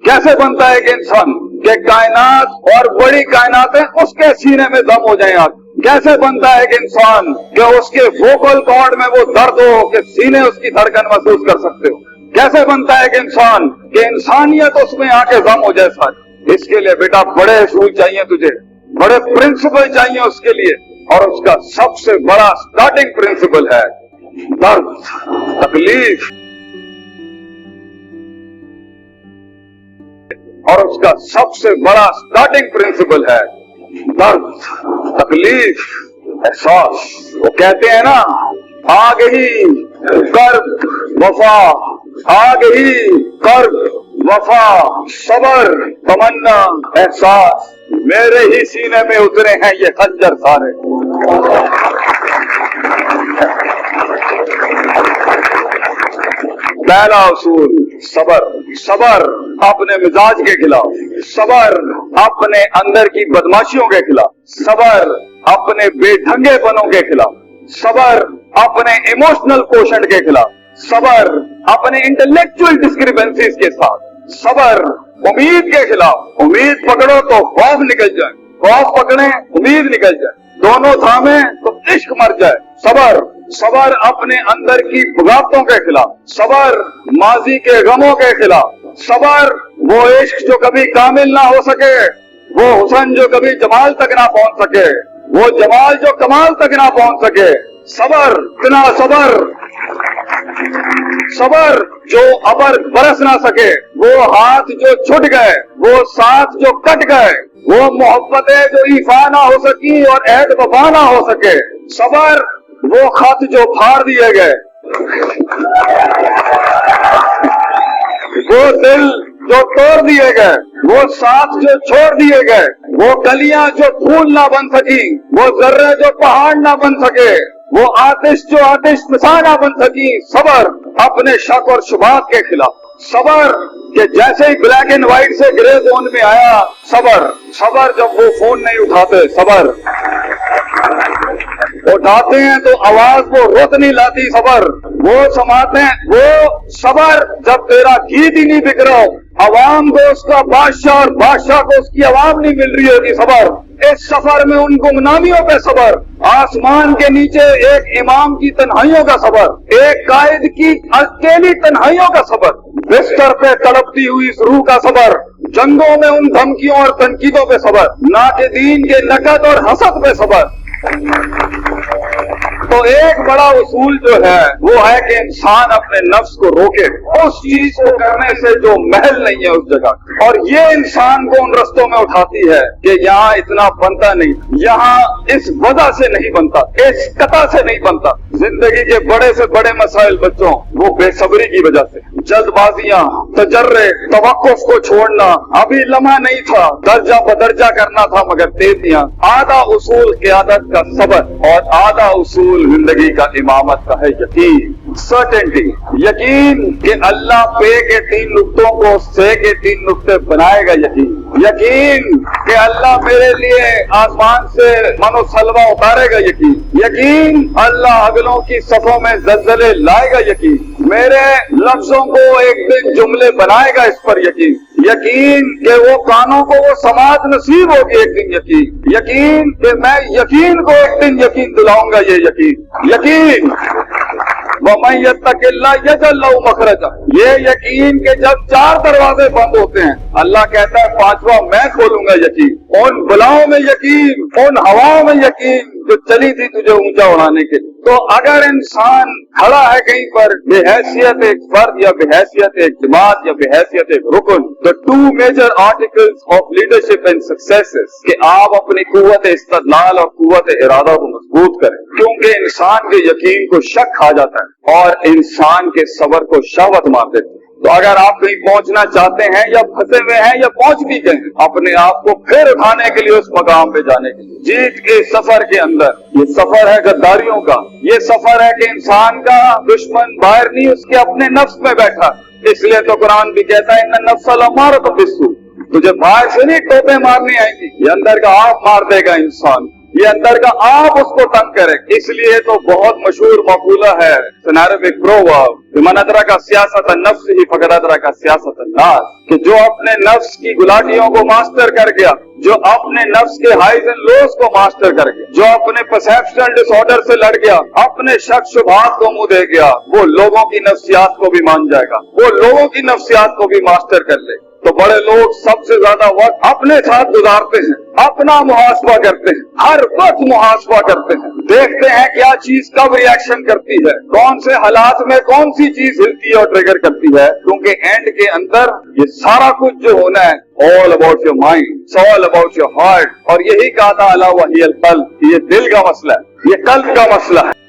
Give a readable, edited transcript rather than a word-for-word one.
कैसे बनता है कि इंसान के कायनात और बड़ी कायनातें उसके सीने में दम हो जाए आग। कैसे बनता है कि इंसान कि उसके वोकल कॉर्ड में वो दर्द हो कि सीने उसकी धड़कन महसूस कर सकते हो। कैसे बनता है कि इंसान कि इंसानियत उसमें आके दम हो जाए सारी। इसके लिए बेटा बड़े असूल चाहिए तुझे, बड़े प्रिंसिपल चाहिए उसके लिए, और उसका सबसे बड़ा स्टार्टिंग प्रिंसिपल है दर्द, तकलीफ। और उसका सबसे बड़ा स्टार्टिंग प्रिंसिपल है दर्द, तकलीफ, एहसास। वो कहते हैं ना, आ गई कर्ब वफा, आ गई कर्ब वफा, सबर, तमन्ना, एहसास, मेरे ही सीने में उतरे हैं ये खंजर सारे। पहला उसूल सबर। सबर अपने मिजाज के खिलाफ, सबर अपने अंदर की बदमाशियों के खिलाफ, सबर अपने बेढंगेपनों के खिलाफ, सबर अपने इमोशनल कोशंट के खिलाफ, सबर अपने इंटेलेक्चुअल डिस्क्रिपेंसीज के साथ, सबर उम्मीद के खिलाफ। उम्मीद पकड़ो तो खौफ निकल जाए, खौफ पकड़े उम्मीद निकल जाए, दोनों थामे तो इश्क मर जाए। सबर, सबर अपने अंदर की बगावतों के खिलाफ, सबर माजी के गमों के खिलाफ, सबर वो इश्क जो कभी कामिल ना हो सके, वो हुस्न जो कभी जमाल तक ना पहुंच सके, वो जमाल जो कमाल तक ना पहुंच सके। सबर, इतना सबर, सबर जो अबर बरस ना सके, वो हाथ जो छूट गए, वो साथ जो कट गए, वो मोहब्बतें जो ईफा ना हो सकी और ऐद वफा ना हो सके। सबर वो खत जो फाड़ दिए गए, वो दिल जो तोड़ दिए गए, वो साथ जो छोड़ दिए गए, वो कलियां जो फूल ना बन सकी, वो जर्रे जो पहाड़ ना बन सके, वो आतिश जो आतिश मिसाल ना बन सकी। सबर अपने शक और शुबात के खिलाफ, सबर कि जैसे ही ब्लैक एंड व्हाइट से ग्रे जोन में आया, सबर, सबर जब वो फोन नहीं उठाते, सबर उठाते हैं तो आवाज वो रुत नहीं लाती, सबर वो समाते हैं, वो सबर जब तेरा गीत ही नहीं बिक रहा, अवाम को उसका बादशाह और बादशाह को उसकी आवाम नहीं मिल रही होगी, सबर। इस सफर में उन गुमनामियों पे सबर, आसमान के नीचे एक इमाम की तन्हाइयों का सबर, एक कायद की अकेली तन्हाइयों का सबर, बिस्तर पे तड़पती हुई इस रूह का सबर, जंगों में उन धमकियों और तनकीदों पे सबर, नाके दीन के नकद और हसद पे सबर। तो एक बड़ा उसूल जो है वो है कि इंसान अपने नफ्स को रोके उस चीज को करने से जो महल नहीं है उस जगह, और ये इंसान को उन रस्तों में उठाती है कि यहाँ इतना बनता नहीं, यहाँ इस वजह से नहीं बनता, इस कता से नहीं बनता। जिंदगी के बड़े से बड़े मसाइल बच्चों वो बेसब्री की वजह से, जल्दबाजियां, तजर्रे, तवक्कुफ को छोड़ना, अभी लम्हा नहीं था, दर्जा बदर्जा करना था मगर तेजियां। आधा उसूल क़यादत का सबर और आधा उसूल जिंदगी का इमामत का है यकीन, सर्टेनिटी, यकीन कि अल्लाह पे के 3 नुक्तों को से के 3 नुक्ते बनाएगा, यकीन, यकीन कि अल्लाह मेरे लिए आसमान से मनो सलवा उतारेगा, यकीन, यकीन अल्लाह अगलों की सफों में जल्जले लाएगा, यकीन, मेरे लफ्जों को एक दिन जुमले बनाएगा, इस पर यकीन, यकीन कि वो कानों को वो समात नसीब होगी एक दिन, यकीन, यकीन कि मैं यकीन को एक दिन यकीन दिलाऊंगा, ये यकीन, यकीन वमन यत्तकिल्लाह यजअल लहू मखरजा, ये यकीन कि जब 4 दरवाजे बंद होते हैं अल्लाह कहता है 5वां मैं खोलूंगा, यकीन, उन बुलाओं में यकीन, उन हवाओं में यकीन जो चली थी तुझे ऊंचा उड़ाने के लिए। तो अगर इंसान खड़ा है कहीं पर बेहैसियत एक फर्द या बेहैसियत एक जमात या बेहैसियत एक रुकन, तो 2 major articles of leadership and successes कि आप अपनी कुव्वत इस्तदलाल और कुव्वत इरादा को मजबूत करें, क्योंकि इंसान के यकीन को शक खा जाता है और इंसान के सबर को शहवत मार देती है। तो अगर आप कहीं पहुंचना चाहते हैं या फंसे हुए हैं या पहुंच भी गए हैं, अपने आप को फिर उठाने के लिए उस मकाम पे जाने के लिए जीत के सफर के अंदर, ये सफर है गद्दारियों का, ये सफर है कि इंसान का दुश्मन बाहर नहीं उसके अपने नफ्स में बैठा। इसलिए तो कुरान भी कहता है इन्ना नफ्स लअम्मारतुम बिस्सू, तुझे बाहर से नहीं टोपे मारनी आएंगी, ये अंदर का आप मार देगा इंसान, ये अंदर का आप उसको तंग करे। इसलिए तो बहुत मशहूर मकूला है, अरबिक प्रोवर्ब, من ادرک سیاست النفس ہی فقد ادرک سیاست الناس، کہ جو اپنے نفس کی گلاٹیوں کو ماسٹر کر گیا، جو اپنے نفس کے ہائیز اینڈ لوز کو ماسٹر کر گیا، جو اپنے پرسیپشنل ڈس آرڈر سے لڑ گیا، اپنے شک شبہات کو منہ دے گیا، وہ لوگوں کی نفسیات کو بھی مان جائے گا، وہ لوگوں کی نفسیات کو بھی ماسٹر کر لے۔ تو بڑے لوگ سب سے زیادہ وقت اپنے ساتھ گزارتے ہیں، اپنا محاسبہ کرتے ہیں، ہر وقت محاسبہ کرتے ہیں، دیکھتے ہیں کیا چیز کب ریئیکشن کرتی ہے، کون سے حالات میں کون سی چیز ہلتی ہے اور ٹریگر کرتی ہے، کیونکہ اینڈ کے اندر یہ سارا کچھ جو ہونا ہے all about your mind, it's all about your heart، اور یہی کہا تھا الا وہی القلب، یہ دل کا مسئلہ ہے، یہ قلب کا مسئلہ ہے۔